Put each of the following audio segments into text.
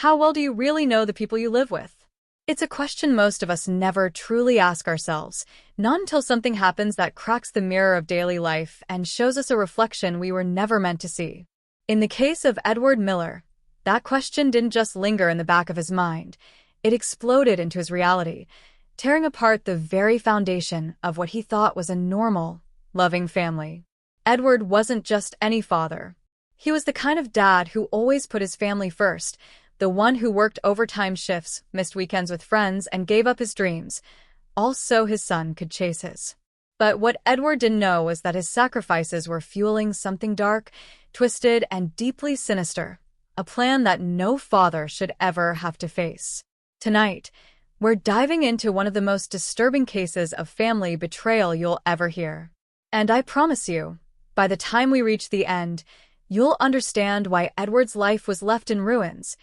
How well do you really know the people you live with? It's a question most of us never truly ask ourselves, not until something happens that cracks the mirror of daily life and shows us a reflection we were never meant to see. In the case of Edward Miller, that question didn't just linger in the back of his mind. It exploded into his reality, tearing apart the very foundation of what he thought was a normal, loving family. Edward wasn't just any father. He was the kind of dad who always put his family first, the one who worked overtime shifts, missed weekends with friends, and gave up his dreams, all so his son could chase his. But what Edward didn't know was that his sacrifices were fueling something dark, twisted, and deeply sinister, a plan that no father should ever have to face. Tonight, we're diving into one of the most disturbing cases of family betrayal you'll ever hear. And I promise you, by the time we reach the end, you'll understand why Edward's life was left in ruins,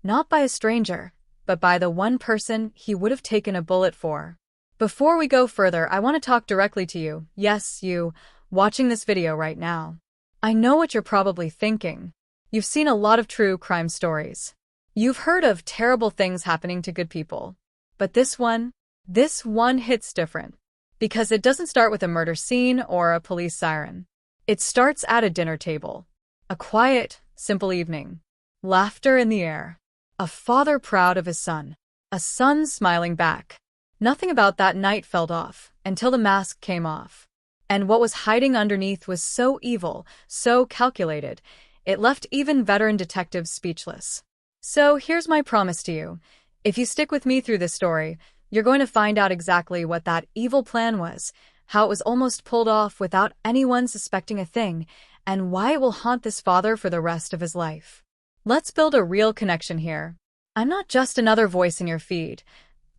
not by a stranger, but by the one person he would have taken a bullet for. Before we go further, I want to talk directly to you, yes, you, watching this video right now. I know what you're probably thinking. You've seen a lot of true crime stories. You've heard of terrible things happening to good people. But this one hits different. Because it doesn't start with a murder scene or a police siren. It starts at a dinner table. A quiet, simple evening. Laughter in the air. A father proud of his son. A son smiling back. Nothing about that night felt off, until the mask came off. And what was hiding underneath was so evil, so calculated, it left even veteran detectives speechless. So here's my promise to you. If you stick with me through this story, you're going to find out exactly what that evil plan was, how it was almost pulled off without anyone suspecting a thing, and why it will haunt this father for the rest of his life. Let's build a real connection here. I'm not just another voice in your feed.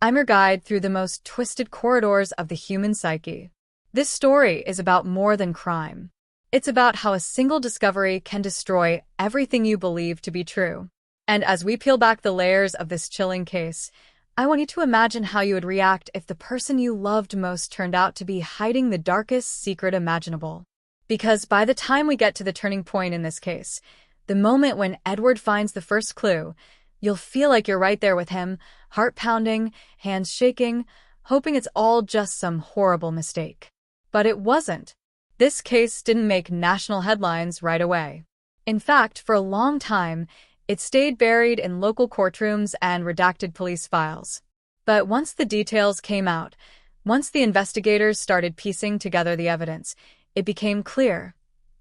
I'm your guide through the most twisted corridors of the human psyche. This story is about more than crime. It's about how a single discovery can destroy everything you believe to be true. And as we peel back the layers of this chilling case, I want you to imagine how you would react if the person you loved most turned out to be hiding the darkest secret imaginable. Because by the time we get to the turning point in this case, the moment when Edward finds the first clue, you'll feel like you're right there with him, heart pounding, hands shaking, hoping it's all just some horrible mistake. But it wasn't. This case didn't make national headlines right away. In fact, for a long time, it stayed buried in local courtrooms and redacted police files. But once the details came out, once the investigators started piecing together the evidence, it became clear.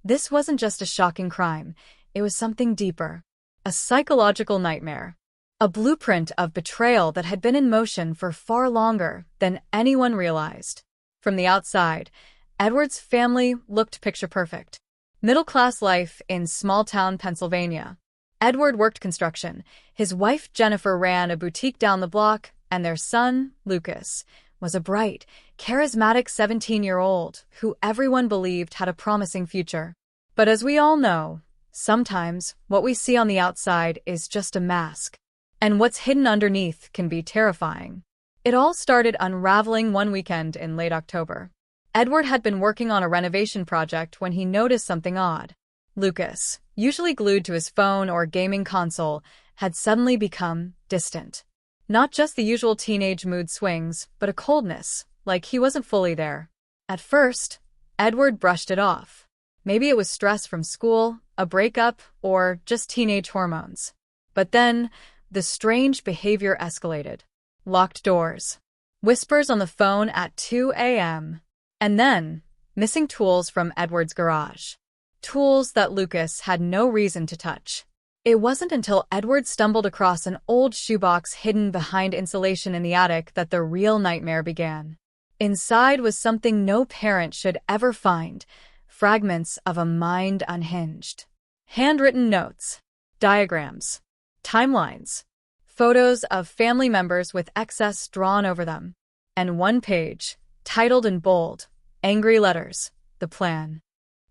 This wasn't just a shocking crime. It was something deeper. A psychological nightmare. A blueprint of betrayal that had been in motion for far longer than anyone realized. From the outside, Edward's family looked picture-perfect. Middle-class life in small-town Pennsylvania. Edward worked construction, his wife Jennifer ran a boutique down the block, and their son, Lucas, was a bright, charismatic 17-year-old who everyone believed had a promising future. But as we all know, sometimes what we see on the outside is just a mask, and what's hidden underneath can be terrifying. It all started unraveling one weekend in late October. Edward had been working on a renovation project when he noticed something odd. Lucas, usually glued to his phone or gaming console, had suddenly become distant. Not just the usual teenage mood swings, but a coldness, like he wasn't fully there. At first, Edward brushed it off. Maybe it was stress from school, a breakup, or just teenage hormones. But then, the strange behavior escalated. Locked doors. Whispers on the phone at 2 a.m. And then, missing tools from Edward's garage. Tools that Lucas had no reason to touch. It wasn't until Edward stumbled across an old shoebox hidden behind insulation in the attic that the real nightmare began. Inside was something no parent should ever find. Fragments of a mind unhinged. Handwritten notes, diagrams, timelines, photos of family members with excess drawn over them, and one page, titled in bold, angry letters, the plan.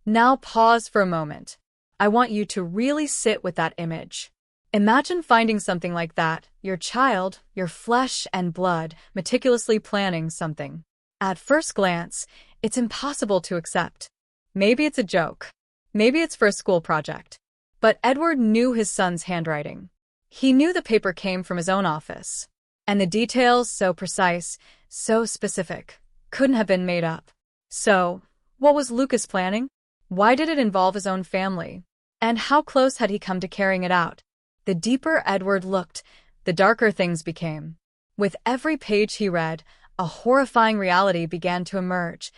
Now pause for a moment. I want you to really sit with that image. Imagine finding something like that, your child, your flesh and blood, meticulously planning something. At first glance, it's impossible to accept. Maybe it's a joke. Maybe it's for a school project. But Edward knew his son's handwriting. He knew the paper came from his own office. And the details, so precise, so specific, couldn't have been made up. So, what was Lucas planning? Why did it involve his own family? And how close had he come to carrying it out? The deeper Edward looked, the darker things became. With every page he read, a horrifying reality began to emerge.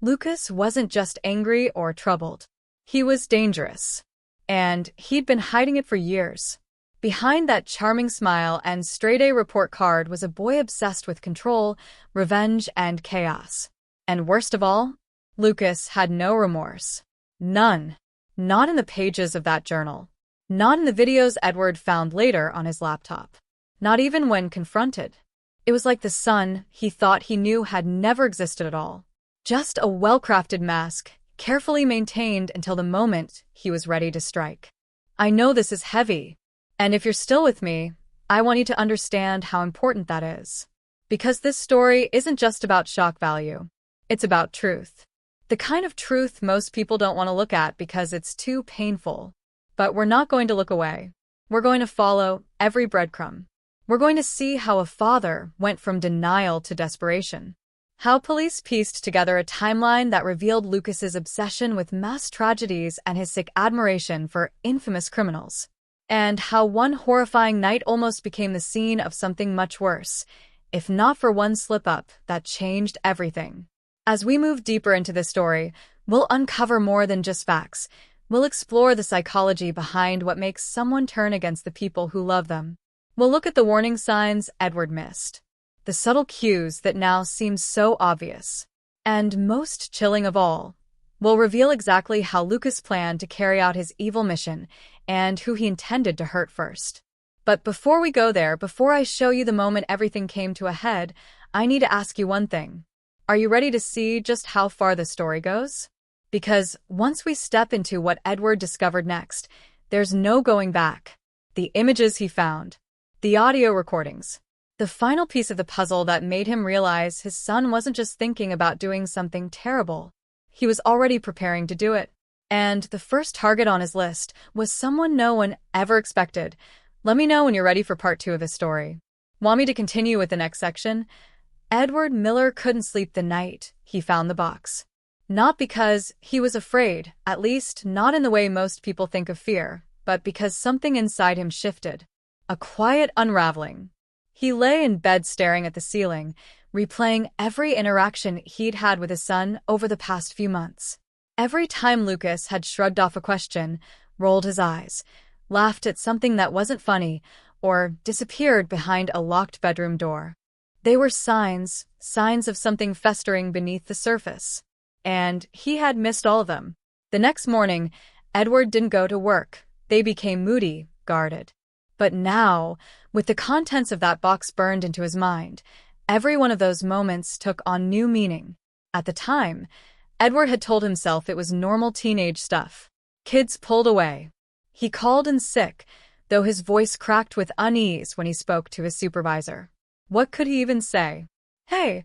Lucas wasn't just angry or troubled. He was dangerous. And he'd been hiding it for years. Behind that charming smile and straight-A report card was a boy obsessed with control, revenge, and chaos. And worst of all, Lucas had no remorse. None. Not in the pages of that journal. Not in the videos Edward found later on his laptop. Not even when confronted. It was like the son he thought he knew had never existed at all. Just a well-crafted mask, carefully maintained until the moment he was ready to strike. I know this is heavy, and if you're still with me, I want you to understand how important that is. Because this story isn't just about shock value. It's about truth. The kind of truth most people don't want to look at because it's too painful. But we're not going to look away. We're going to follow every breadcrumb. We're going to see how a father went from denial to desperation. How police pieced together a timeline that revealed Lucas's obsession with mass tragedies and his sick admiration for infamous criminals. And how one horrifying night almost became the scene of something much worse, if not for one slip-up that changed everything. As we move deeper into this story, we'll uncover more than just facts. We'll explore the psychology behind what makes someone turn against the people who love them. We'll look at the warning signs Edward missed, the subtle cues that now seem so obvious. And most chilling of all, we'll reveal exactly how Lucas planned to carry out his evil mission and who he intended to hurt first. But before we go there, before I show you the moment everything came to a head, I need to ask you one thing. Are you ready to see just how far the story goes? Because once we step into what Edward discovered next, there's no going back. The images he found, the audio recordings, the final piece of the puzzle that made him realize his son wasn't just thinking about doing something terrible. He was already preparing to do it. And the first target on his list was someone no one ever expected. Let me know when you're ready for part 2 of this story. Want me to continue with the next section? Edward Miller couldn't sleep the night he found the box. Not because he was afraid, at least not in the way most people think of fear, but because something inside him shifted. A quiet unraveling. He lay in bed staring at the ceiling, replaying every interaction he'd had with his son over the past few months. Every time Lucas had shrugged off a question, rolled his eyes, laughed at something that wasn't funny, or disappeared behind a locked bedroom door. They were signs of something festering beneath the surface. And he had missed all of them. The next morning, Edward didn't go to work. They became moody, guarded. But now, with the contents of that box burned into his mind, every one of those moments took on new meaning. At the time, Edward had told himself it was normal teenage stuff. Kids pulled away. He called in sick, though his voice cracked with unease when he spoke to his supervisor. What could he even say? Hey,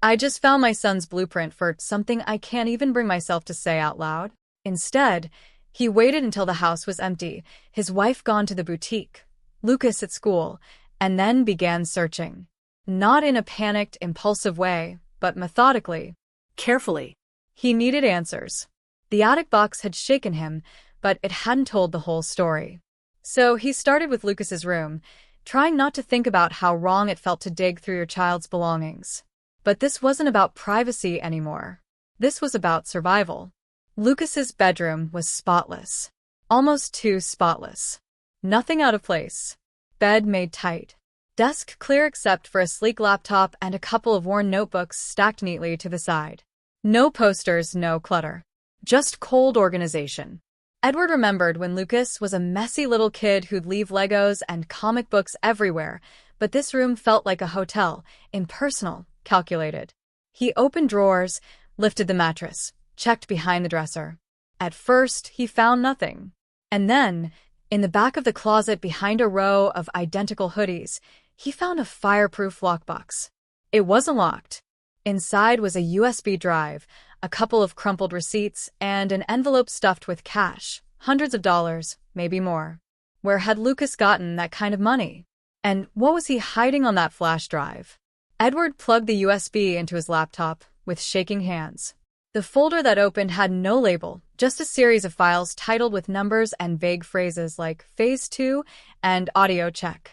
I just found my son's blueprint for something I can't even bring myself to say out loud. Instead, he waited until the house was empty, his wife gone to the boutique, Lucas at school, and then began searching. Not in a panicked, impulsive way, but methodically, carefully. He needed answers. The attic box had shaken him, but it hadn't told the whole story. So he started with Lucas's room, trying not to think about how wrong it felt to dig through your child's belongings. But this wasn't about privacy anymore. This was about survival. Lucas's bedroom was spotless. Almost too spotless. Nothing out of place. Bed made tight. Desk clear except for a sleek laptop and a couple of worn notebooks stacked neatly to the side. No posters, no clutter. Just cold organization. Edward remembered when Lucas was a messy little kid who'd leave Legos and comic books everywhere, but this room felt like a hotel, impersonal, calculated. He opened drawers, lifted the mattress, checked behind the dresser. At first, he found nothing. And then, in the back of the closet behind a row of identical hoodies, he found a fireproof lockbox. It wasn't locked. Inside was a USB drive, a couple of crumpled receipts, and an envelope stuffed with cash, hundreds of dollars, maybe more. Where had Lucas gotten that kind of money? And what was he hiding on that flash drive? Edward plugged the USB into his laptop with shaking hands. The folder that opened had no label, just a series of files titled with numbers and vague phrases like Phase 2 and Audio Check.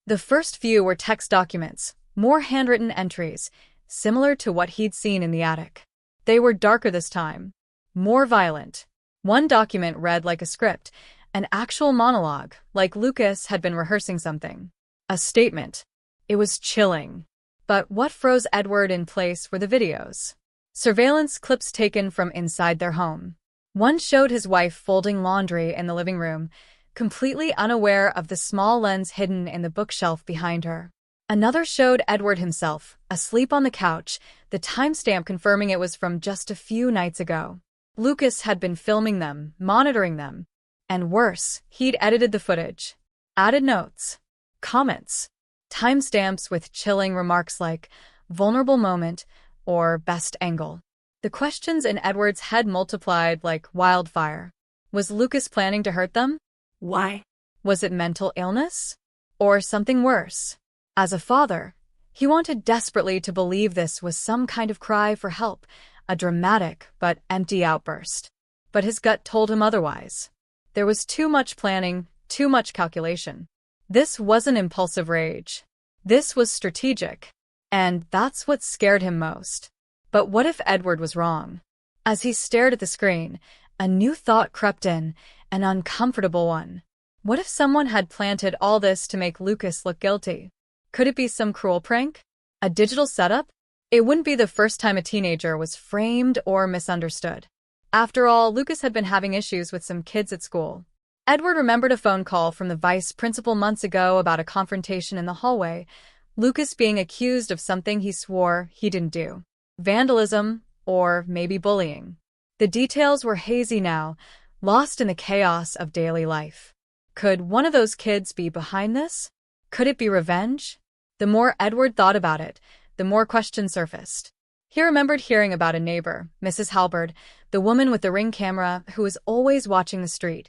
The first few were text documents, more handwritten entries, similar to what he'd seen in the attic. They were darker this time, more violent. One document read like a script, an actual monologue, like Lucas had been rehearsing something. A statement. It was chilling. But what froze Edward in place were the videos. Surveillance clips taken from inside their home. One showed his wife folding laundry in the living room, completely unaware of the small lens hidden in the bookshelf behind her. Another showed Edward himself, asleep on the couch, the timestamp confirming it was from just a few nights ago. Lucas had been filming them, monitoring them. And worse, he'd edited the footage. Added notes. Comments. Timestamps with chilling remarks like, vulnerable moment, or best angle. The questions in Edward's head multiplied like wildfire. Was Lucas planning to hurt them? Why? Was it mental illness? Or something worse? As a father, he wanted desperately to believe this was some kind of cry for help, a dramatic but empty outburst. But his gut told him otherwise. There was too much planning, too much calculation. This wasn't impulsive rage. This was strategic. And that's what scared him most. But what if Edward was wrong? As he stared at the screen, a new thought crept in, an uncomfortable one. What if someone had planted all this to make Lucas look guilty? Could it be some cruel prank? A digital setup? It wouldn't be the first time a teenager was framed or misunderstood. After all, Lucas had been having issues with some kids at school. Edward remembered a phone call from the vice principal months ago about a confrontation in the hallway, Lucas being accused of something he swore he didn't do. Vandalism, or maybe bullying. The details were hazy now, lost in the chaos of daily life. Could one of those kids be behind this? Could it be revenge? The more Edward thought about it, the more questions surfaced. He remembered hearing about a neighbor, Mrs. Halberd, the woman with the Ring camera who was always watching the street,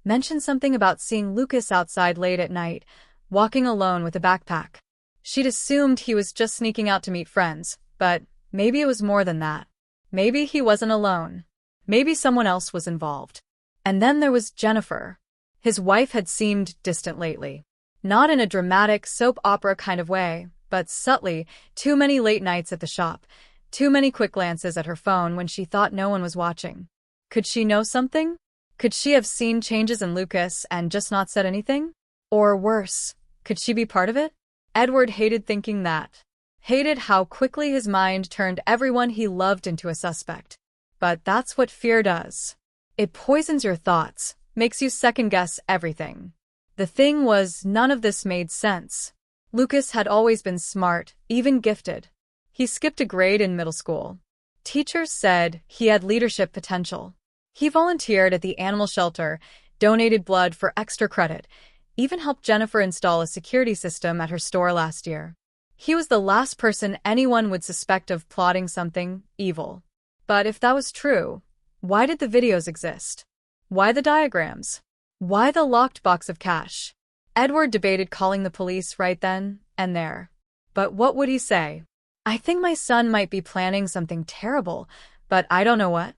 mention something about seeing Lucas outside late at night, walking alone with a backpack. She'd assumed he was just sneaking out to meet friends, but maybe it was more than that. Maybe he wasn't alone. Maybe someone else was involved. And then there was Jennifer. His wife had seemed distant lately. Not in a dramatic soap opera kind of way, but subtly, too many late nights at the shop, too many quick glances at her phone when she thought no one was watching. Could she know something? Could she have seen changes in Lucas and just not said anything? Or worse, could she be part of it? Edward hated thinking that. Hated how quickly his mind turned everyone he loved into a suspect. But that's what fear does. It poisons your thoughts, makes you second-guess everything. The thing was, none of this made sense. Lucas had always been smart, even gifted. He skipped a grade in middle school. Teachers said he had leadership potential. He volunteered at the animal shelter, donated blood for extra credit, even helped Jennifer install a security system at her store last year. He was the last person anyone would suspect of plotting something evil. But if that was true, why did the videos exist? Why the diagrams? Why the locked box of cash? Edward debated calling the police right then and there. But what would he say? I think my son might be planning something terrible, but I don't know what.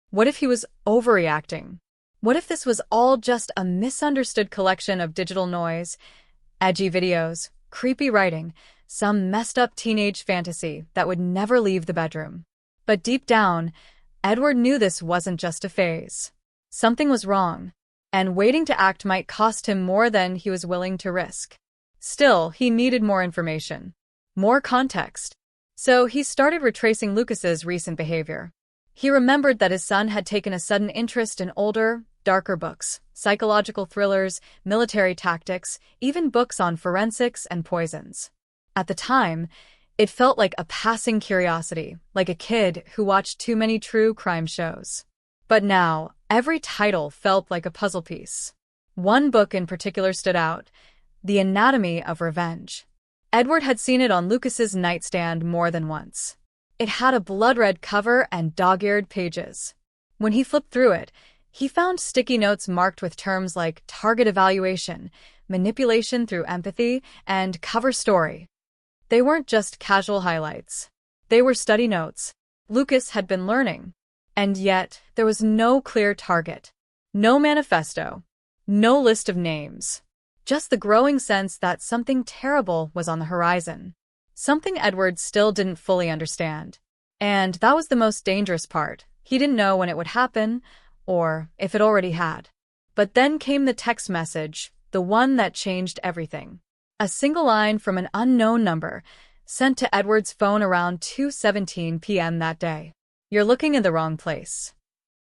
What if he was overreacting? What if this was all just a misunderstood collection of digital noise, edgy videos, creepy writing, some messed up teenage fantasy that would never leave the bedroom? But deep down, Edward knew this wasn't just a phase. Something was wrong, and waiting to act might cost him more than he was willing to risk. Still, he needed more information, more context. So he started retracing Lucas's recent behavior. He remembered that his son had taken a sudden interest in older, darker books, psychological thrillers, military tactics, even books on forensics and poisons. At the time, it felt like a passing curiosity, like a kid who watched too many true crime shows. But now, every title felt like a puzzle piece. One book in particular stood out, The Anatomy of Revenge. Edward had seen it on Lucas's nightstand more than once. It had a blood-red cover and dog-eared pages. When he flipped through it, He found sticky notes marked with terms like target evaluation, manipulation through empathy, and cover story. They weren't just casual highlights. They were study notes. Lucas had been learning. And yet, there was no clear target. No manifesto. No list of names. Just the growing sense that something terrible was on the horizon. Something Edward still didn't fully understand. And that was the most dangerous part. He didn't know when it would happen, or if it already had. But then came the text message, the one that changed everything. A single line from an unknown number, sent to Edward's phone around 2:17 p.m. that day. "You're looking in the wrong place."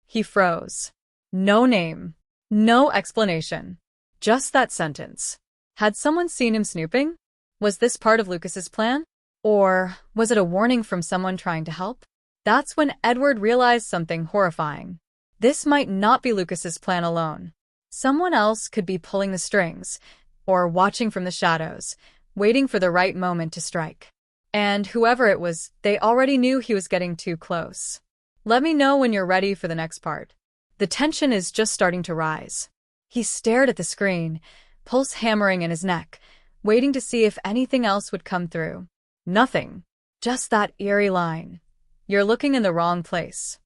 He froze. No name. No explanation. Just that sentence. Had someone seen him snooping? Was this part of Lucas's plan? Or was it a warning from someone trying to help? That's when Edward realized something horrifying. This might not be Lucas's plan alone. Someone else could be pulling the strings, or watching from the shadows, waiting for the right moment to strike. And whoever it was, they already knew he was getting too close. Let me know when you're ready for the next part. The tension is just starting to rise. He stared at the screen, pulse hammering in his neck, waiting to see if anything else would come through. Nothing. Just that eerie line. "You're looking in the wrong place."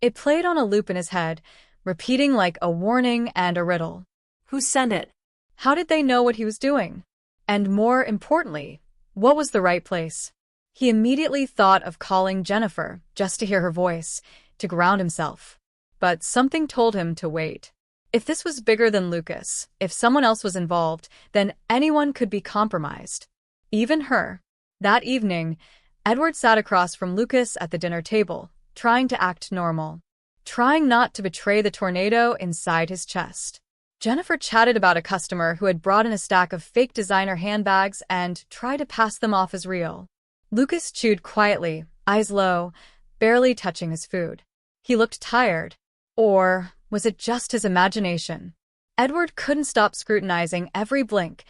It played on a loop in his head, repeating like a warning and a riddle. Who sent it? How did they know what he was doing? And more importantly, what was the right place? He immediately thought of calling Jennifer, just to hear her voice, to ground himself. But something told him to wait. If this was bigger than Lucas, if someone else was involved, then anyone could be compromised. Even her. That evening, Edward sat across from Lucas at the dinner table, trying to act normal. Trying not to betray the tornado inside his chest. Jennifer chatted about a customer who had brought in a stack of fake designer handbags and tried to pass them off as real. Lucas chewed quietly, eyes low, barely touching his food. He looked tired. Or was it just his imagination? Edward couldn't stop scrutinizing every blink,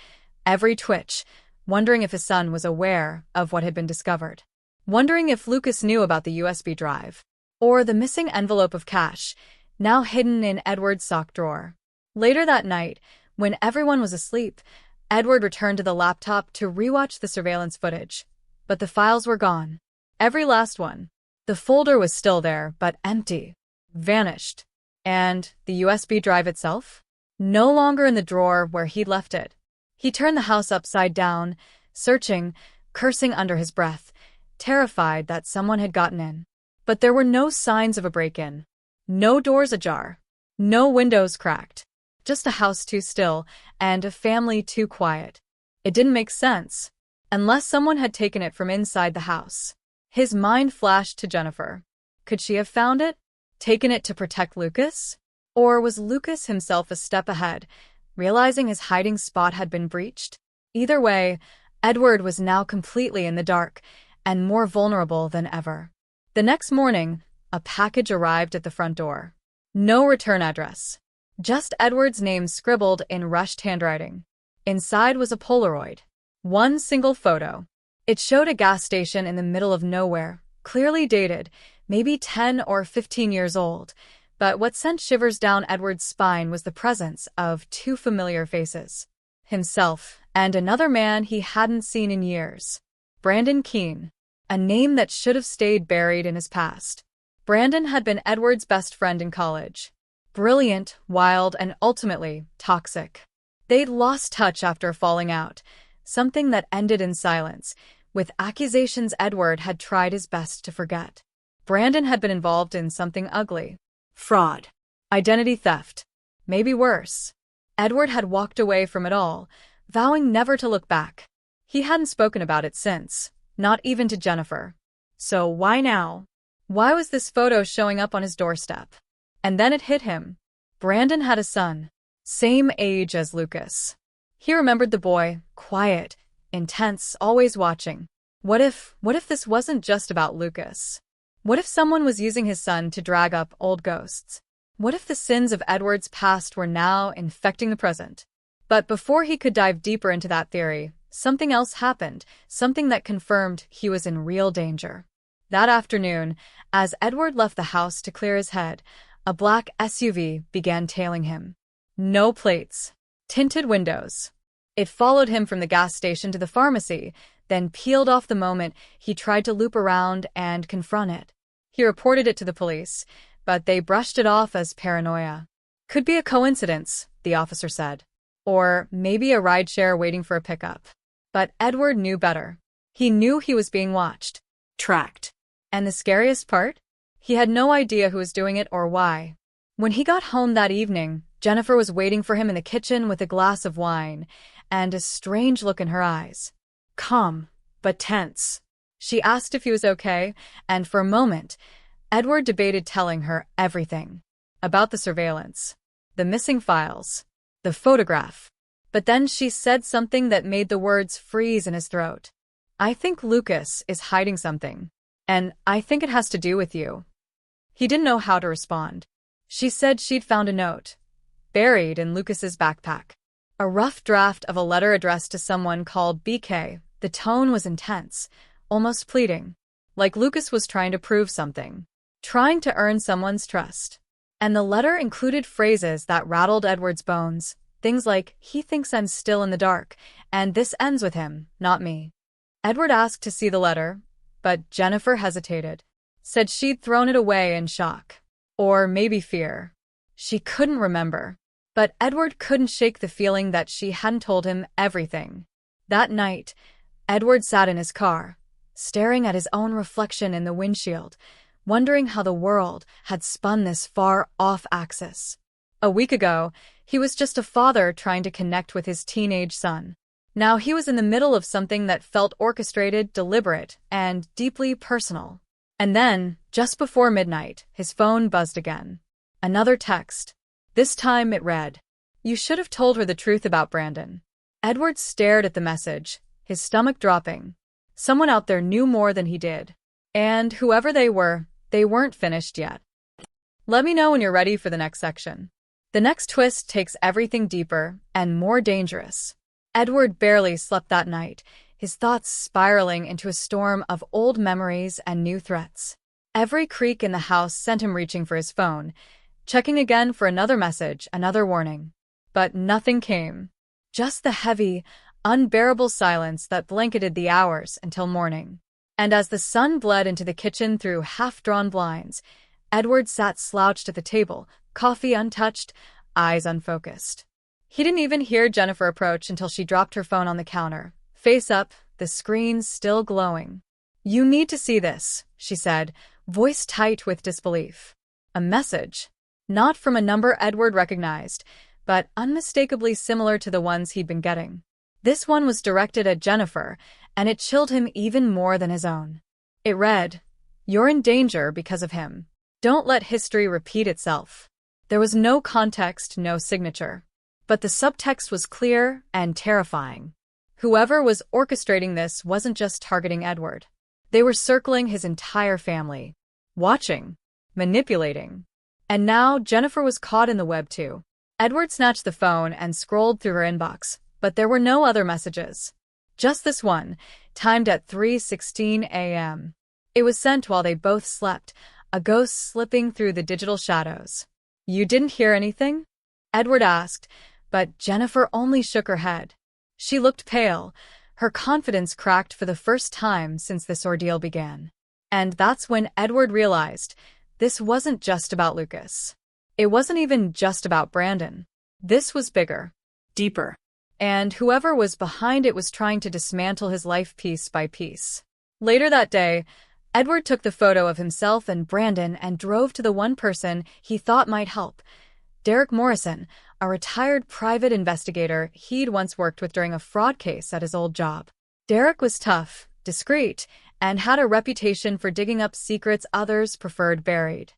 every twitch, wondering if his son was aware of what had been discovered. Wondering if Lucas knew about the USB drive. Or the missing envelope of cash, now hidden in Edward's sock drawer. Later that night, when everyone was asleep, Edward returned to the laptop to rewatch the surveillance footage. But the files were gone. Every last one. The folder was still there, but empty. Vanished. And the USB drive itself? No longer in the drawer where he'd left it. He turned the house upside down, searching, cursing under his breath, terrified that someone had gotten in. But there were no signs of a break-in. No doors ajar. No windows cracked. Just a house too still, and a family too quiet. It didn't make sense. Unless someone had taken it from inside the house. His mind flashed to Jennifer. Could she have found it? Taken it to protect Lucas? Or was Lucas himself a step ahead, realizing his hiding spot had been breached? Either way, Edward was now completely in the dark, and more vulnerable than ever. The next morning, a package arrived at the front door. No return address. Just Edward's name scribbled in rushed handwriting. Inside was a Polaroid. One single photo. It showed a gas station in the middle of nowhere, clearly dated, maybe 10 or 15 years old. But what sent shivers down Edward's spine was the presence of two familiar faces. Himself and another man he hadn't seen in years. Brandon Keene. A name that should have stayed buried in his past. Brandon had been Edward's best friend in college. Brilliant, wild, and ultimately toxic. They'd lost touch after falling out, something that ended in silence, with accusations Edward had tried his best to forget. Brandon had been involved in something ugly. Fraud. Identity theft. Maybe worse. Edward had walked away from it all, vowing never to look back. He hadn't spoken about it since. Not even to Jennifer. So why now? Why was this photo showing up on his doorstep? And then it hit him. Brandon had a son. Same age as Lucas. He remembered the boy, quiet, intense, always watching. What if this wasn't just about Lucas? What if someone was using his son to drag up old ghosts? What if the sins of Edward's past were now infecting the present? But before he could dive deeper into that theory, something else happened, something that confirmed he was in real danger. That afternoon, as Edward left the house to clear his head, A black SUV began tailing him. No plates. Tinted windows. It followed him from the gas station to the pharmacy, then peeled off the moment he tried to loop around and confront it. He reported it to the police, but they brushed it off as paranoia. Could be a coincidence, the officer said. Or maybe a rideshare waiting for a pickup. But Edward knew better. He knew he was being watched. Tracked. And the scariest part? He had no idea who was doing it or why. When he got home that evening, Jennifer was waiting for him in the kitchen with a glass of wine and a strange look in her eyes. Calm, but tense. She asked if he was okay, and for a moment, Edward debated telling her everything. About the surveillance, the missing files, the photograph. But then she said something that made the words freeze in his throat. I think Lucas is hiding something, and I think it has to do with you. He didn't know how to respond. She said she'd found a note, buried in Lucas's backpack. A rough draft of a letter addressed to someone called BK. The tone was intense, almost pleading, like Lucas was trying to prove something, trying to earn someone's trust. And the letter included phrases that rattled Edward's bones, things like, he thinks I'm still in the dark, and this ends with him, not me. Edward asked to see the letter, but Jennifer hesitated, said she'd thrown it away in shock. Or maybe fear. She couldn't remember. But Edward couldn't shake the feeling that she hadn't told him everything. That night, Edward sat in his car, staring at his own reflection in the windshield, wondering how the world had spun this far off axis. A week ago, he was just a father trying to connect with his teenage son. Now he was in the middle of something that felt orchestrated, deliberate, and deeply personal. And then, just before midnight, his phone buzzed again. Another text. This time it read, "You should have told her the truth about Brandon." Edward stared at the message, his stomach dropping. Someone out there knew more than he did. And whoever they weren't finished yet. Let me know when you're ready for the next section. The next twist takes everything deeper and more dangerous. Edward barely slept that night, his thoughts spiraling into a storm of old memories and new threats. Every creak in the house sent him reaching for his phone, checking again for another message, another warning. But nothing came. Just the heavy, unbearable silence that blanketed the hours until morning. And as the sun bled into the kitchen through half-drawn blinds, Edward sat slouched at the table, coffee untouched, eyes unfocused. He didn't even hear Jennifer approach until she dropped her phone on the counter, face up, the screen still glowing. "You need to see this," she said, voice tight with disbelief. A message. Not from a number Edward recognized, but unmistakably similar to the ones he'd been getting. This one was directed at Jennifer, and it chilled him even more than his own. It read, "You're in danger because of him. Don't let history repeat itself." There was no context, no signature. But the subtext was clear and terrifying. Whoever was orchestrating this wasn't just targeting Edward. They were circling his entire family. Watching. Manipulating. And now Jennifer was caught in the web too. Edward snatched the phone and scrolled through her inbox, but there were no other messages. Just this one, timed at 3:16 a.m. It was sent while they both slept, a ghost slipping through the digital shadows. "You didn't hear anything?" Edward asked, but Jennifer only shook her head. She looked pale, her confidence cracked for the first time since this ordeal began. And that's when Edward realized this wasn't just about Lucas. It wasn't even just about Brandon. This was bigger. Deeper. And whoever was behind it was trying to dismantle his life piece by piece. Later that day, Edward took the photo of himself and Brandon and drove to the one person he thought might help. Derek Morrison, a retired private investigator he'd once worked with during a fraud case at his old job. Derek was tough, discreet, and had a reputation for digging up secrets others preferred buried.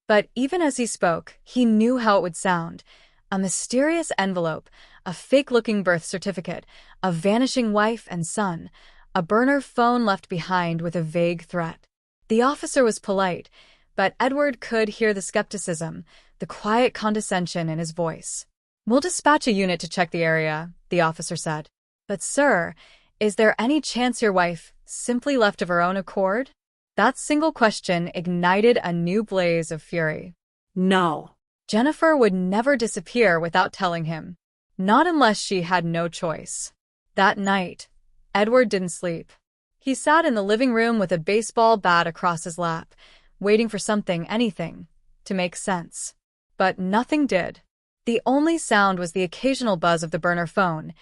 But even as he spoke, he knew how it would sound. A mysterious envelope, a fake-looking birth certificate, a vanishing wife and son, a burner phone left behind with a vague threat. The officer was polite, but Edward could hear the skepticism, the quiet condescension in his voice. "We'll dispatch a unit to check the area," the officer said. "But sir, is there any chance your wife simply left of her own accord?" That single question ignited a new blaze of fury. No. Jennifer would never disappear without telling him. Not unless she had no choice. That night, Edward didn't sleep. He sat in the living room with a baseball bat across his lap, waiting for something, anything, to make sense. But nothing did. The only sound was the occasional buzz of the burner phone,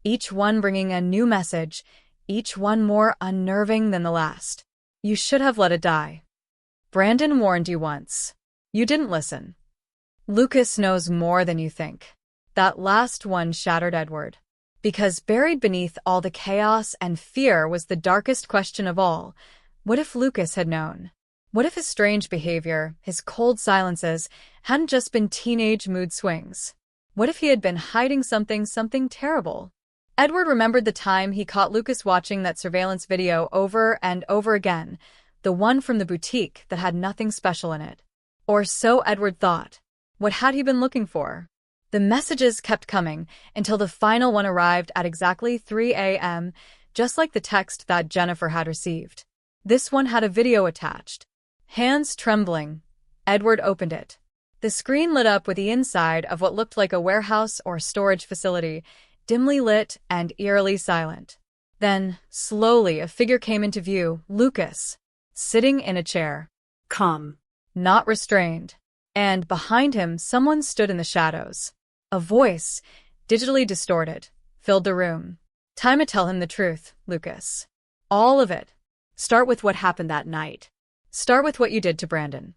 each one bringing a new message, each one more unnerving than the last. You should have let it die. Brandon warned you once. You didn't listen. Lucas knows more than you think. That last one shattered Edward. Because buried beneath all the chaos and fear was the darkest question of all. What if Lucas had known? What if his strange behavior, his cold silences, hadn't just been teenage mood swings? What if he had been hiding something terrible? Edward remembered the time he caught Lucas watching that surveillance video over and over again, the one from the boutique that had nothing special in it. Or so Edward thought. What had he been looking for? The messages kept coming until the final one arrived at exactly 3 a.m., just like the text that Jennifer had received. This one had a video attached. Hands trembling, Edward opened it. The screen lit up with the inside of what looked like a warehouse or storage facility, dimly lit and eerily silent. Then, slowly, a figure came into view, Lucas, sitting in a chair. Come. Not restrained. And behind him, someone stood in the shadows. A voice, digitally distorted, filled the room. Time to tell him the truth, Lucas. All of it. Start with what happened that night. Start with what you did to Brandon.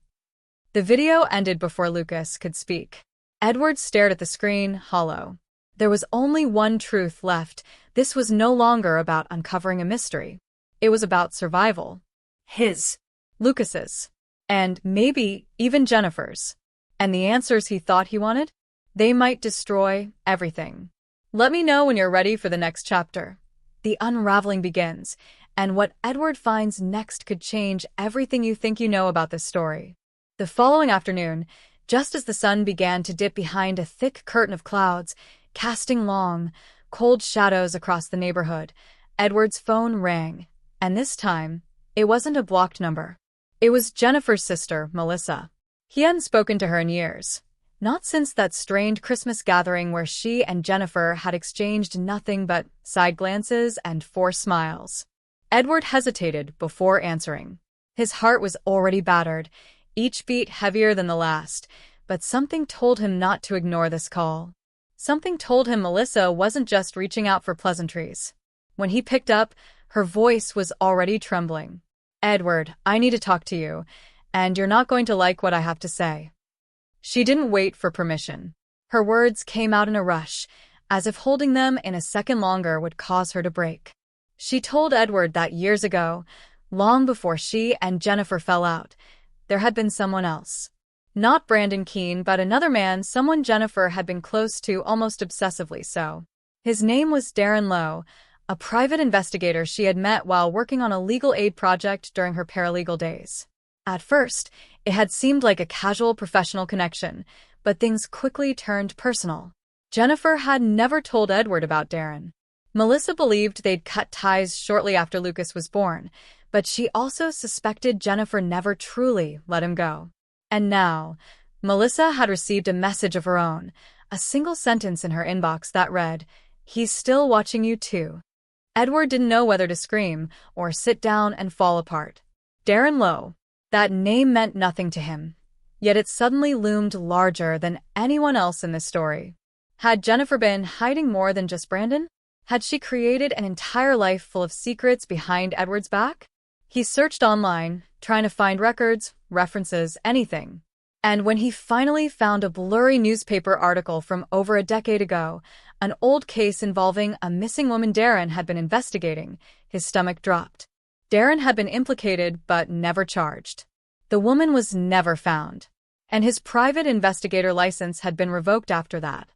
The video ended before Lucas could speak. Edward stared at the screen, hollow. There was only one truth left. This was no longer about uncovering a mystery. It was about survival. His. Lucas's. And maybe even Jennifer's. And the answers he thought he wanted? They might destroy everything. Let me know when you're ready for the next chapter. The unraveling begins, and what Edward finds next could change everything you think you know about this story. The following afternoon, just as the sun began to dip behind a thick curtain of clouds, casting long, cold shadows across the neighborhood, Edward's phone rang, and this time, it wasn't a blocked number. It was Jennifer's sister, Melissa. He hadn't spoken to her in years. Not since that strained Christmas gathering where she and Jennifer had exchanged nothing but side glances and forced smiles. Edward hesitated before answering. His heart was already battered, each beat heavier than the last, but something told him not to ignore this call. Something told him Melissa wasn't just reaching out for pleasantries. When he picked up, her voice was already trembling. Edward, I need to talk to you, and you're not going to like what I have to say. She didn't wait for permission. Her words came out in a rush, as if holding them in a second longer would cause her to break. She told Edward that years ago, long before she and Jennifer fell out, there had been someone else. Not Brandon Keene, but another man, someone Jennifer had been close to almost obsessively so. His name was Darren Lowe, a private investigator she had met while working on a legal aid project during her paralegal days. At first, it had seemed like a casual professional connection, but things quickly turned personal. Jennifer had never told Edward about Darren. Melissa believed they'd cut ties shortly after Lucas was born, but she also suspected Jennifer never truly let him go. And now, Melissa had received a message of her own, a single sentence in her inbox that read, "He's still watching you too." Edward didn't know whether to scream or sit down and fall apart. Darren Lowe. That name meant nothing to him, yet it suddenly loomed larger than anyone else in this story. Had Jennifer been hiding more than just Brandon? Had she created an entire life full of secrets behind Edward's back? He searched online, trying to find records, references, anything. And when he finally found a blurry newspaper article from over a decade ago, an old case involving a missing woman Darren had been investigating, his stomach dropped. Darren had been implicated but never charged. The woman was never found, and his private investigator license had been revoked after that.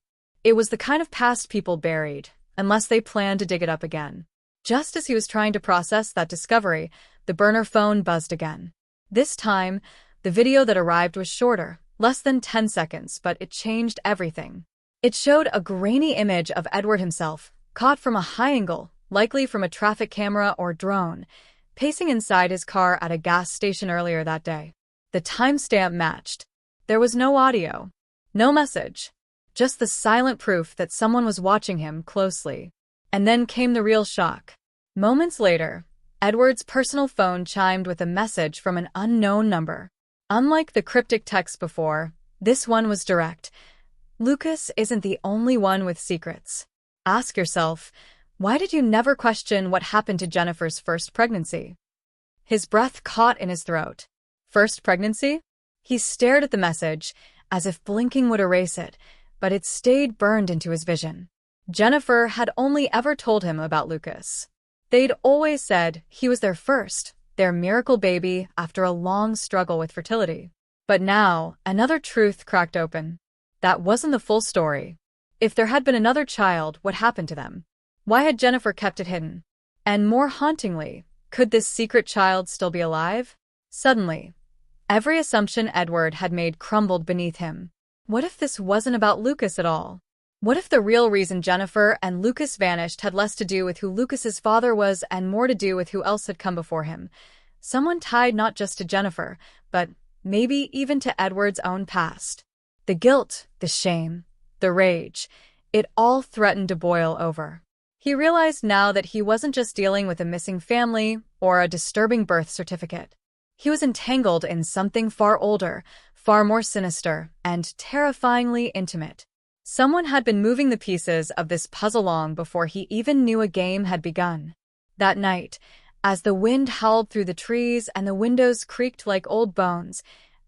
It was the kind of past people buried, unless they planned to dig it up again. Just as he was trying to process that discovery, the burner phone buzzed again. This time, the video that arrived was shorter, less than 10 seconds, but it changed everything. It showed a grainy image of Edward himself, caught from a high angle, likely from a traffic camera or drone, pacing inside his car at a gas station earlier that day. The timestamp matched. There was no audio, no message, just the silent proof that someone was watching him closely. And then came the real shock. Moments later, Edward's personal phone chimed with a message from an unknown number. Unlike the cryptic text before, this one was direct. Lucas isn't the only one with secrets. Ask yourself, why did you never question what happened to Jennifer's first pregnancy? His breath caught in his throat. First pregnancy? He stared at the message, as if blinking would erase it, but it stayed burned into his vision. Jennifer had only ever told him about Lucas. They'd always said he was their first, their miracle baby after a long struggle with fertility. But now, another truth cracked open. That wasn't the full story. If there had been another child, what happened to them? Why had Jennifer kept it hidden? And more hauntingly, could this secret child still be alive? Suddenly, every assumption Edward had made crumbled beneath him. What if this wasn't about Lucas at all? What if the real reason Jennifer and Lucas vanished had less to do with who Lucas's father was and more to do with who else had come before him? Someone tied not just to Jennifer, but maybe even to Edward's own past. The guilt, the shame, the rage, it all threatened to boil over. He realized now that he wasn't just dealing with a missing family or a disturbing birth certificate. He was entangled in something far older, far more sinister, and terrifyingly intimate. Someone had been moving the pieces of this puzzle long before he even knew a game had begun. That night, as the wind howled through the trees and the windows creaked like old bones,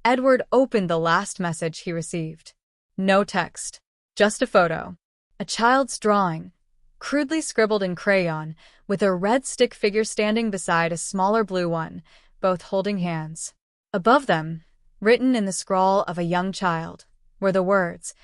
Edward opened the last message he received. No text, just a photo. A child's drawing, crudely scribbled in crayon, with a red stick figure standing beside a smaller blue one, both holding hands. Above them, written in the scrawl of a young child, were the words,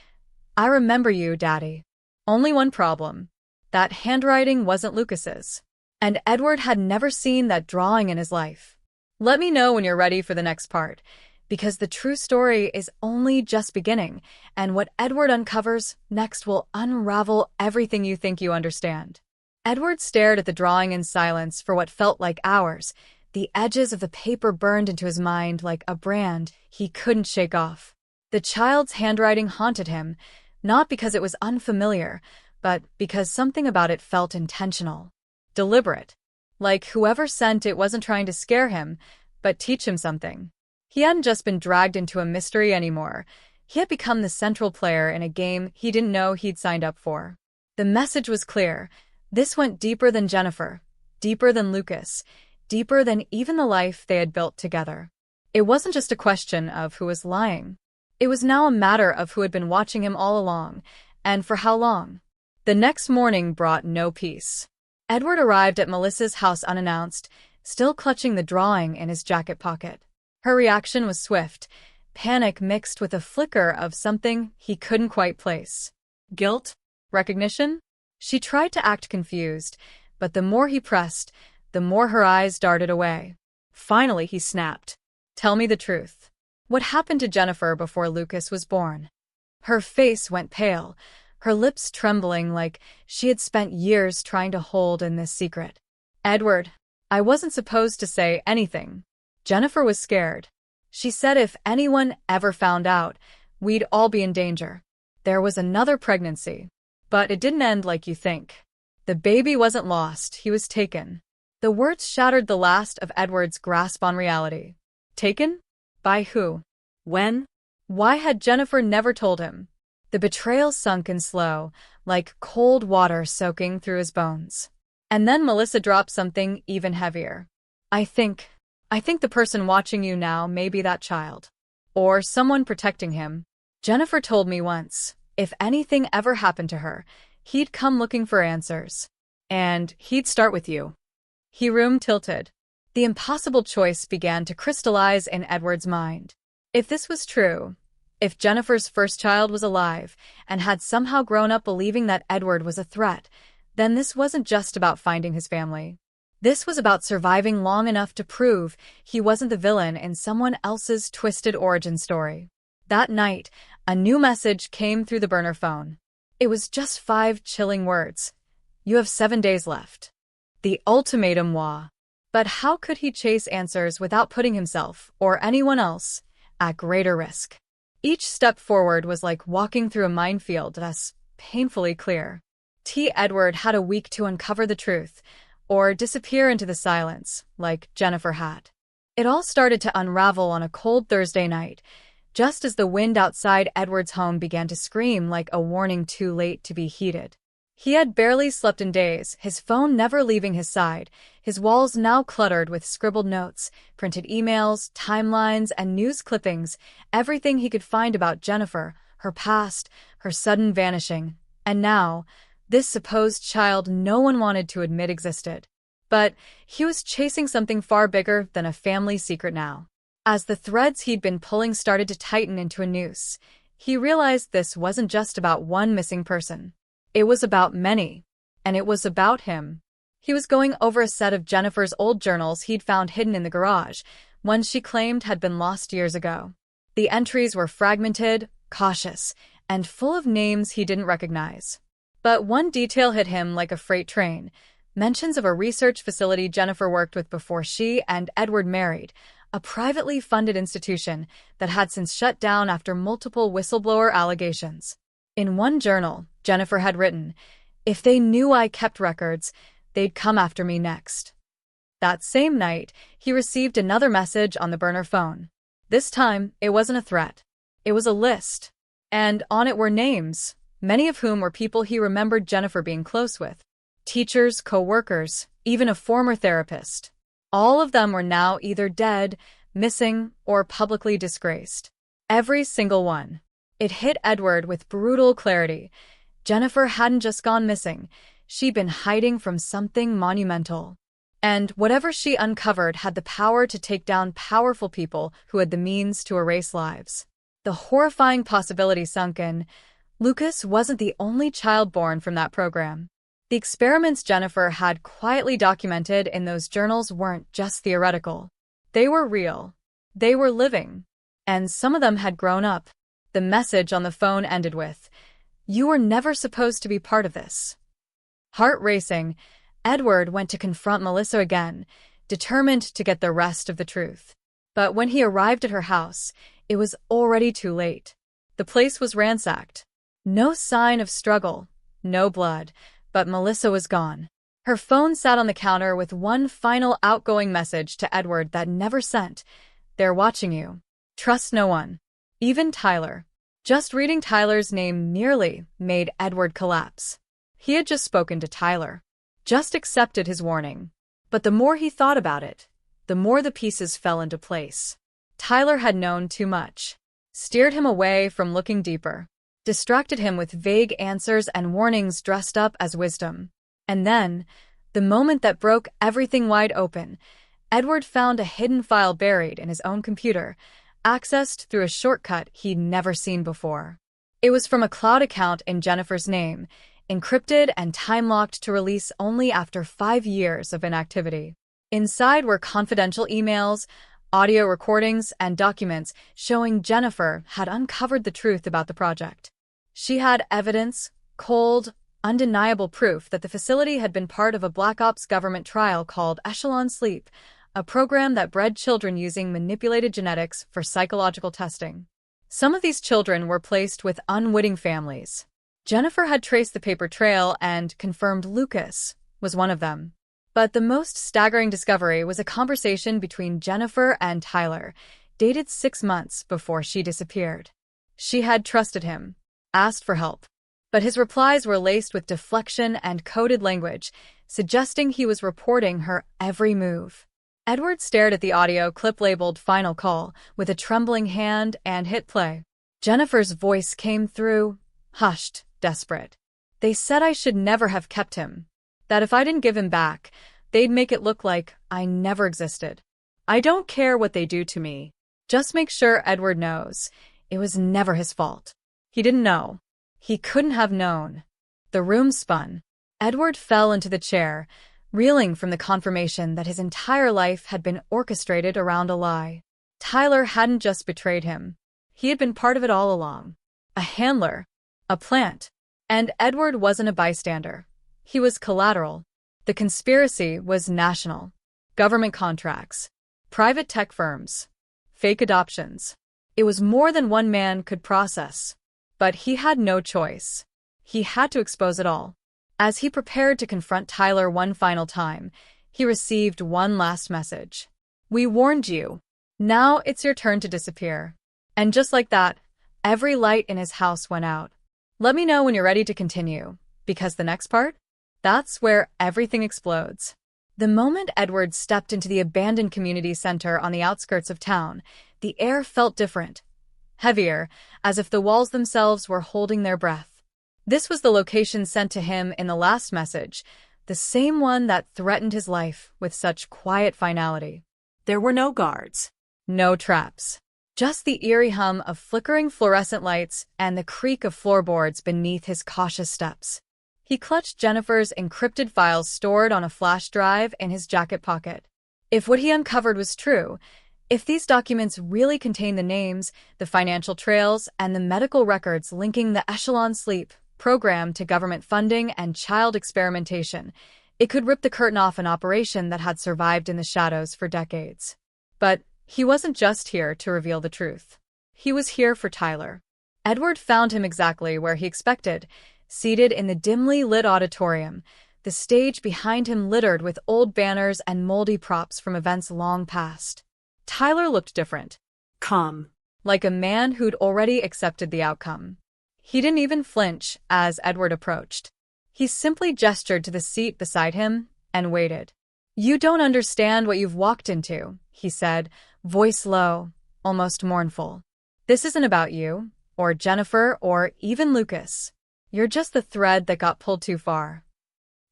"I remember you, Daddy." Only one problem. That handwriting wasn't Lucas's. And Edward had never seen that drawing in his life. Let me know when you're ready for the next part, because the true story is only just beginning, and what Edward uncovers next will unravel everything you think you understand. Edward stared at the drawing in silence for what felt like hours. The edges of the paper burned into his mind like a brand he couldn't shake off. The child's handwriting haunted him, not because it was unfamiliar, but because something about it felt intentional, deliberate. Like whoever sent it wasn't trying to scare him, but teach him something. He hadn't just been dragged into a mystery anymore. He had become the central player in a game he didn't know he'd signed up for. The message was clear. This went deeper than Jennifer, deeper than Lucas, deeper than even the life they had built together. It wasn't just a question of who was lying. It was now a matter of who had been watching him all along, and for how long. The next morning brought no peace. Edward arrived at Melissa's house unannounced, still clutching the drawing in his jacket pocket. Her reaction was swift, panic mixed with a flicker of something he couldn't quite place. Guilt? Recognition? She tried to act confused, but the more he pressed, the more her eyes darted away. Finally, he snapped. "Tell me the truth. What happened to Jennifer before Lucas was born?" Her face went pale, her lips trembling like she had spent years trying to hold in this secret. "Edward, I wasn't supposed to say anything." Jennifer was scared. She said if anyone ever found out, we'd all be in danger. There was another pregnancy. But it didn't end like you think. The baby wasn't lost, he was taken. The words shattered the last of Edward's grasp on reality. Taken? By who? When? Why had Jennifer never told him? The betrayal sunk in slow, like cold water soaking through his bones. And then Melissa dropped something even heavier. I think the person watching you now may be that child. Or someone protecting him. Jennifer told me once, if anything ever happened to her, he'd come looking for answers. And he'd start with you. His room tilted. The impossible choice began to crystallize in Edward's mind. If this was true, if Jennifer's first child was alive and had somehow grown up believing that Edward was a threat, then this wasn't just about finding his family. This was about surviving long enough to prove he wasn't the villain in someone else's twisted origin story. That night, a new message came through the burner phone. It was just 5 chilling words. You have 7 days left. The ultimatum was. But how could he chase answers without putting himself, or anyone else, at greater risk? Each step forward was like walking through a minefield that's painfully clear. Edward had a week to uncover the truth, or disappear into the silence, like Jennifer had. It all started to unravel on a cold Thursday night, just as the wind outside Edward's home began to scream like a warning too late to be heeded. He had barely slept in days, his phone never leaving his side, his walls now cluttered with scribbled notes, printed emails, timelines, and news clippings, everything he could find about Jennifer, her past, her sudden vanishing, and now, this supposed child no one wanted to admit existed. But he was chasing something far bigger than a family secret now. As the threads he'd been pulling started to tighten into a noose, he realized this wasn't just about one missing person. It was about many, and it was about him. He was going over a set of Jennifer's old journals he'd found hidden in the garage, ones she claimed had been lost years ago. The entries were fragmented, cautious, and full of names he didn't recognize. But one detail hit him like a freight train: mentions of a research facility Jennifer worked with before she and Edward married, a privately funded institution that had since shut down after multiple whistleblower allegations. In one journal, Jennifer had written, "If they knew I kept records, they'd come after me next." That same night, he received another message on the burner phone. This time, it wasn't a threat. It was a list. And on it were names, many of whom were people he remembered Jennifer being close with. Teachers, co-workers, even a former therapist. All of them were now either dead, missing, or publicly disgraced. Every single one. It hit Edward with brutal clarity. Jennifer hadn't just gone missing. She'd been hiding from something monumental. And whatever she uncovered had the power to take down powerful people who had the means to erase lives. The horrifying possibility sunk in. Lucas wasn't the only child born from that program. The experiments Jennifer had quietly documented in those journals weren't just theoretical. They were real. They were living. And some of them had grown up. The message on the phone ended with, "You were never supposed to be part of this." Heart racing, Edward went to confront Melissa again, determined to get the rest of the truth. But when he arrived at her house, it was already too late. The place was ransacked. No sign of struggle, no blood, but Melissa was gone. Her phone sat on the counter with one final outgoing message to Edward that never sent. "They're watching you. Trust no one." Even Tyler. Just reading Tyler's name nearly made Edward collapse. He had just spoken to Tyler. Just accepted his warning. But the more he thought about it, the more the pieces fell into place. Tyler had known too much. Steered him away from looking deeper. Distracted him with vague answers and warnings dressed up as wisdom. And then, the moment that broke everything wide open, Edward found a hidden file buried in his own computer, accessed through a shortcut he'd never seen before. It was from a cloud account in Jennifer's name, encrypted and time-locked to release only after 5 years of inactivity. Inside were confidential emails, audio recordings, and documents showing Jennifer had uncovered the truth about the project. She had evidence, cold, undeniable proof that the facility had been part of a Black Ops government trial called Echelon Sleep, a program that bred children using manipulated genetics for psychological testing. Some of these children were placed with unwitting families. Jennifer had traced the paper trail and confirmed Lucas was one of them. But the most staggering discovery was a conversation between Jennifer and Tyler, dated 6 months before she disappeared. She had trusted him, asked for help, but his replies were laced with deflection and coded language, suggesting he was reporting her every move. Edward stared at the audio clip labeled "Final Call" with a trembling hand and hit play. Jennifer's voice came through, hushed, desperate. "They said I should never have kept him. That if I didn't give him back, they'd make it look like I never existed. I don't care what they do to me. Just make sure Edward knows. It was never his fault." He didn't know. He couldn't have known. The room spun. Edward fell into the chair, reeling from the confirmation that his entire life had been orchestrated around a lie. Tyler hadn't just betrayed him. He had been part of it all along. A handler. A plant. And Edward wasn't a bystander. He was collateral. The conspiracy was national. Government contracts. Private tech firms. Fake adoptions. It was more than one man could process. But he had no choice. He had to expose it all. As he prepared to confront Tyler one final time, he received one last message. "We warned you. Now it's your turn to disappear." And just like that, every light in his house went out. Let me know when you're ready to continue, because the next part? That's where everything explodes. The moment Edward stepped into the abandoned community center on the outskirts of town, the air felt different, heavier, as if the walls themselves were holding their breath. This was the location sent to him in the last message, the same one that threatened his life with such quiet finality. There were no guards. No traps. Just the eerie hum of flickering fluorescent lights and the creak of floorboards beneath his cautious steps. He clutched Jennifer's encrypted files stored on a flash drive in his jacket pocket. If what he uncovered was true, if these documents really contained the names, the financial trails, and the medical records linking the Echelon Sleep program to government funding and child experimentation, it could rip the curtain off an operation that had survived in the shadows for decades. But he wasn't just here to reveal the truth. He was here for Tyler. Edward found him exactly where he expected, seated in the dimly lit auditorium, the stage behind him littered with old banners and moldy props from events long past. Tyler looked different. Calm. Like a man who'd already accepted the outcome. He didn't even flinch as Edward approached. He simply gestured to the seat beside him and waited. "You don't understand what you've walked into," he said, voice low, almost mournful. "This isn't about you, or Jennifer, or even Lucas. You're just the thread that got pulled too far."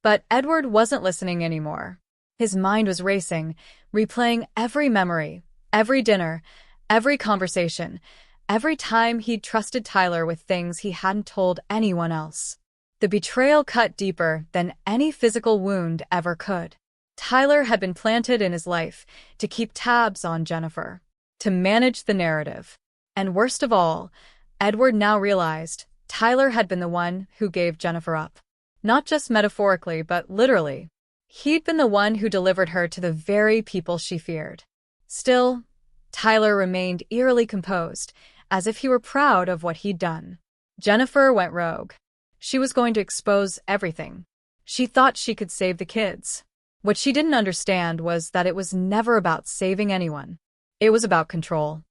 But Edward wasn't listening anymore. His mind was racing, replaying every memory, every dinner, every conversation, every time he'd trusted Tyler with things he hadn't told anyone else. The betrayal cut deeper than any physical wound ever could. Tyler had been planted in his life to keep tabs on Jennifer, to manage the narrative. And worst of all, Edward now realized Tyler had been the one who gave Jennifer up. Not just metaphorically, but literally. He'd been the one who delivered her to the very people she feared. Still, Tyler remained eerily composed, as if he were proud of what he'd done. Jennifer went rogue. She was going to expose everything. She thought she could save the kids. What she didn't understand was that it was never about saving anyone. It was about control.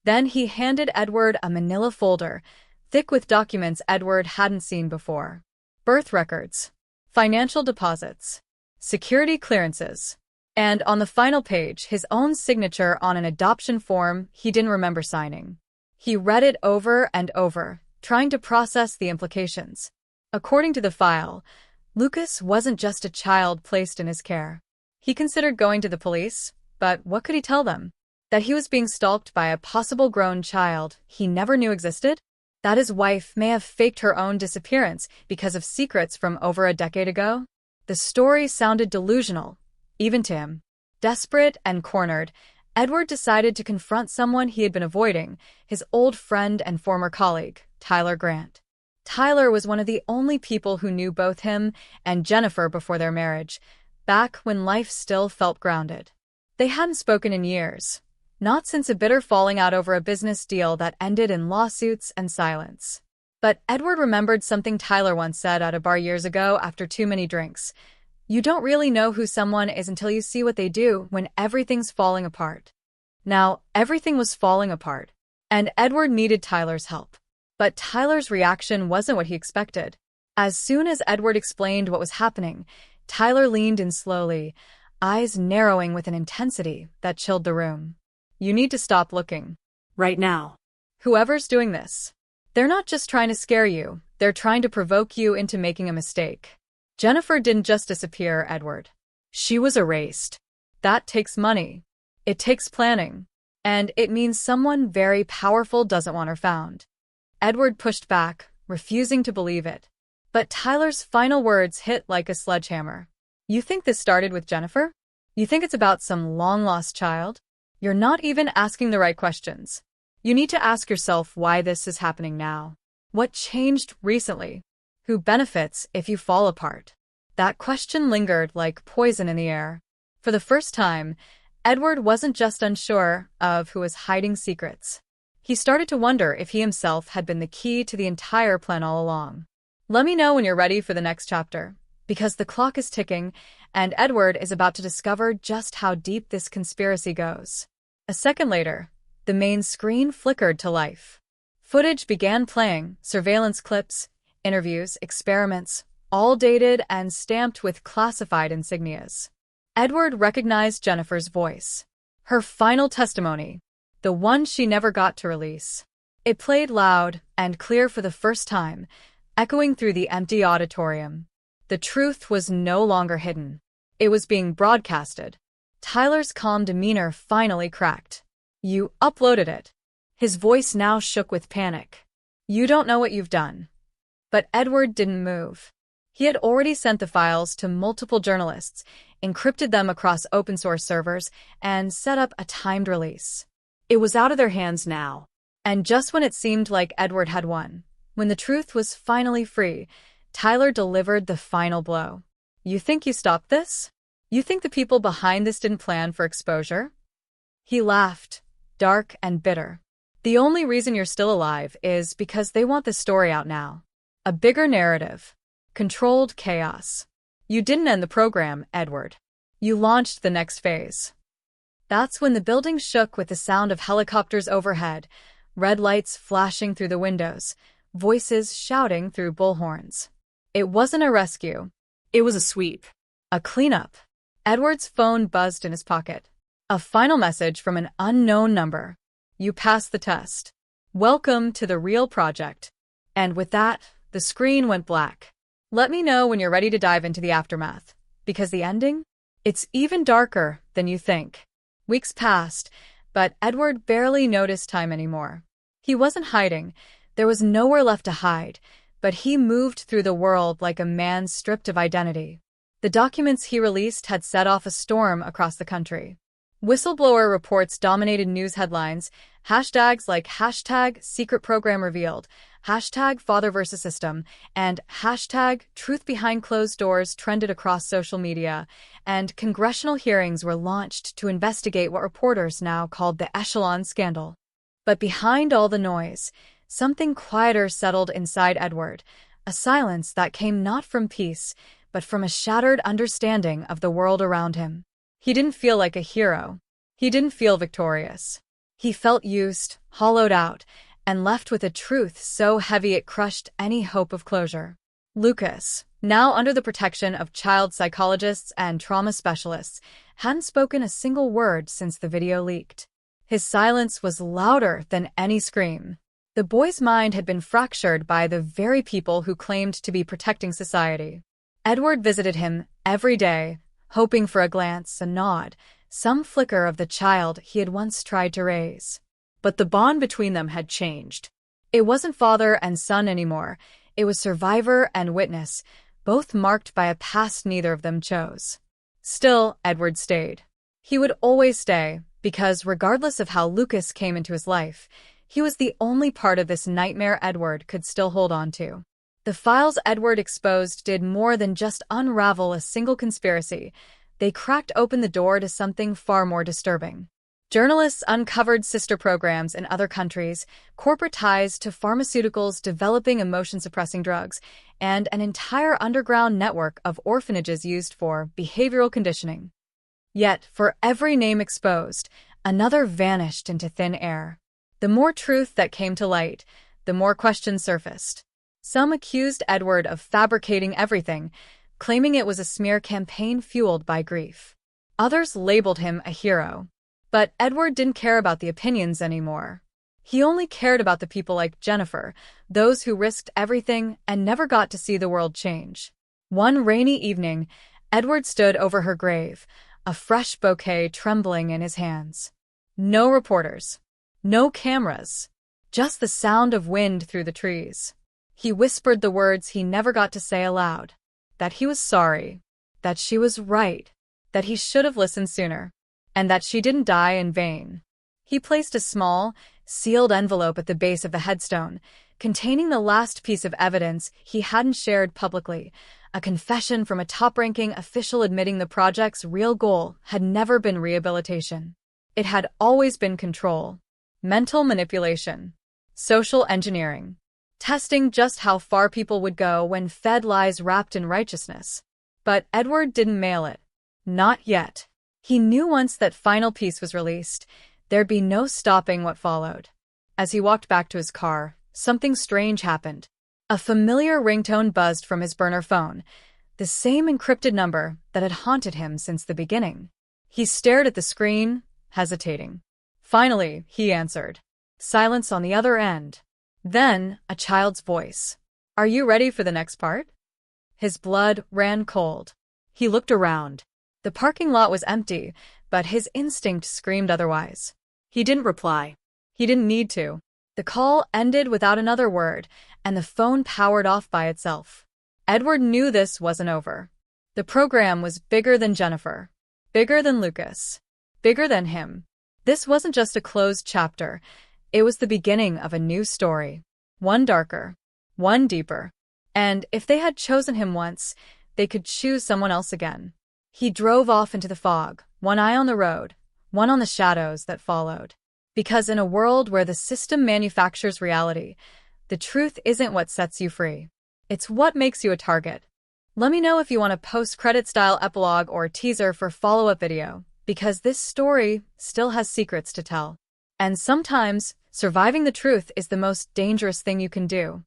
Then he handed Edward a manila folder, thick with documents Edward hadn't seen before. Birth records, financial deposits, security clearances, and on the final page, his own signature on an adoption form he didn't remember signing. He read it over and over, trying to process the implications. According to the file, Lucas wasn't just a child placed in his care. He considered going to the police, but what could he tell them? That he was being stalked by a possible grown child he never knew existed? That his wife may have faked her own disappearance because of secrets from over a decade ago? The story sounded delusional, even to him. Desperate and cornered, Edward decided to confront someone he had been avoiding, his old friend and former colleague, Tyler Grant. Tyler was one of the only people who knew both him and Jennifer before their marriage, back when life still felt grounded. They hadn't spoken in years, not since a bitter falling out over a business deal that ended in lawsuits and silence. But Edward remembered something Tyler once said at a bar years ago after too many drinks. You don't really know who someone is until you see what they do when everything's falling apart. Now, everything was falling apart, and Edward needed Tyler's help. But Tyler's reaction wasn't what he expected. As soon as Edward explained what was happening, Tyler leaned in slowly, eyes narrowing with an intensity that chilled the room. "You need to stop looking. Right now." Whoever's doing this, they're not just trying to scare you, they're trying to provoke you into making a mistake. Jennifer didn't just disappear, Edward. She was erased. That takes money. It takes planning. And it means someone very powerful doesn't want her found." Edward pushed back, refusing to believe it. But Tyler's final words hit like a sledgehammer. "You think this started with Jennifer? You think it's about some long-lost child? You're not even asking the right questions. You need to ask yourself why this is happening now. What changed recently? Who benefits if you fall apart?" That question lingered like poison in the air. For the first time, Edward wasn't just unsure of who was hiding secrets. He started to wonder if he himself had been the key to the entire plan all along. Let me know when you're ready for the next chapter, because the clock is ticking, and Edward is about to discover just how deep this conspiracy goes. A second later, the main screen flickered to life. Footage began playing, surveillance clips, interviews, experiments, all dated and stamped with classified insignias. Edward recognized Jennifer's voice. Her final testimony, the one she never got to release. It played loud and clear for the first time, echoing through the empty auditorium. The truth was no longer hidden. It was being broadcasted. Tyler's calm demeanor finally cracked. "You uploaded it." His voice now shook with panic. "You don't know what you've done." But Edward didn't move. He had already sent the files to multiple journalists, encrypted them across open-source servers, and set up a timed release. It was out of their hands now. And just when it seemed like Edward had won, when the truth was finally free, Tyler delivered the final blow. "You think you stopped this? You think the people behind this didn't plan for exposure?" He laughed, dark and bitter. "The only reason you're still alive is because they want the story out now. A bigger narrative. Controlled chaos. You didn't end the program, Edward. You launched the next phase." That's when the building shook with the sound of helicopters overhead, red lights flashing through the windows, voices shouting through bullhorns. It wasn't a rescue. It was a sweep. A cleanup. Edward's phone buzzed in his pocket. A final message from an unknown number. "You passed the test. Welcome to the real project." And with that, the screen went black. Let me know when you're ready to dive into the aftermath, because the ending? It's even darker than you think. Weeks passed, but Edward barely noticed time anymore. He wasn't hiding. There was nowhere left to hide, but he moved through the world like a man stripped of identity. The documents he released had set off a storm across the country. Whistleblower reports dominated news headlines, hashtags like #SecretProgramRevealed, #FatherVersusSystem, and #TruthBehindClosedDoors trended across social media, and congressional hearings were launched to investigate what reporters now called the Echelon scandal. But behind all the noise, something quieter settled inside Edward, a silence that came not from peace, but from a shattered understanding of the world around him. He didn't feel like a hero. He didn't feel victorious. He felt used, hollowed out, and left with a truth so heavy it crushed any hope of closure. Lucas, now under the protection of child psychologists and trauma specialists, hadn't spoken a single word since the video leaked. His silence was louder than any scream. The boy's mind had been fractured by the very people who claimed to be protecting society. Edward visited him every day, hoping for a glance, a nod, some flicker of the child he had once tried to raise. But the bond between them had changed. It wasn't father and son anymore. It was survivor and witness, both marked by a past neither of them chose. Still, Edward stayed. He would always stay, because regardless of how Lucas came into his life, he was the only part of this nightmare Edward could still hold on to. The files Edward exposed did more than just unravel a single conspiracy. They cracked open the door to something far more disturbing. Journalists uncovered sister programs in other countries, corporate ties to pharmaceuticals developing emotion-suppressing drugs, and an entire underground network of orphanages used for behavioral conditioning. Yet, for every name exposed, another vanished into thin air. The more truth that came to light, the more questions surfaced. Some accused Edward of fabricating everything, claiming it was a smear campaign fueled by grief. Others labeled him a hero. But Edward didn't care about the opinions anymore. He only cared about the people like Jennifer, those who risked everything and never got to see the world change. One rainy evening, Edward stood over her grave, a fresh bouquet trembling in his hands. No reporters. No cameras. Just the sound of wind through the trees. He whispered the words he never got to say aloud. That he was sorry. That she was right. That he should have listened sooner. And that she didn't die in vain. He placed a small, sealed envelope at the base of the headstone, containing the last piece of evidence he hadn't shared publicly, a confession from a top-ranking official admitting the project's real goal had never been rehabilitation. It had always been control. mental manipulation, social engineering, testing just how far people would go when fed lies wrapped in righteousness. But Edward didn't mail it. Not yet. He knew once that final piece was released, there'd be no stopping what followed. As he walked back to his car, something strange happened. A familiar ringtone buzzed from his burner phone, the same encrypted number that had haunted him since the beginning. He stared at the screen, hesitating. Finally, he answered. Silence on the other end. Then, a child's voice. Are you ready for the next part? His blood ran cold. He looked around. The parking lot was empty, but his instinct screamed otherwise. He didn't reply. He didn't need to. The call ended without another word, and the phone powered off by itself. Edward knew this wasn't over. The program was bigger than Jennifer. Bigger than Lucas. Bigger than him. This wasn't just a closed chapter. It was the beginning of a new story. One darker. One deeper. And if they had chosen him once, they could choose someone else again. He drove off into the fog, one eye on the road, one on the shadows that followed. Because in a world where the system manufactures reality, the truth isn't what sets you free. It's what makes you a target. Let me know if you want a post-credit style epilogue or teaser for follow-up video, because this story still has secrets to tell. And sometimes, surviving the truth is the most dangerous thing you can do.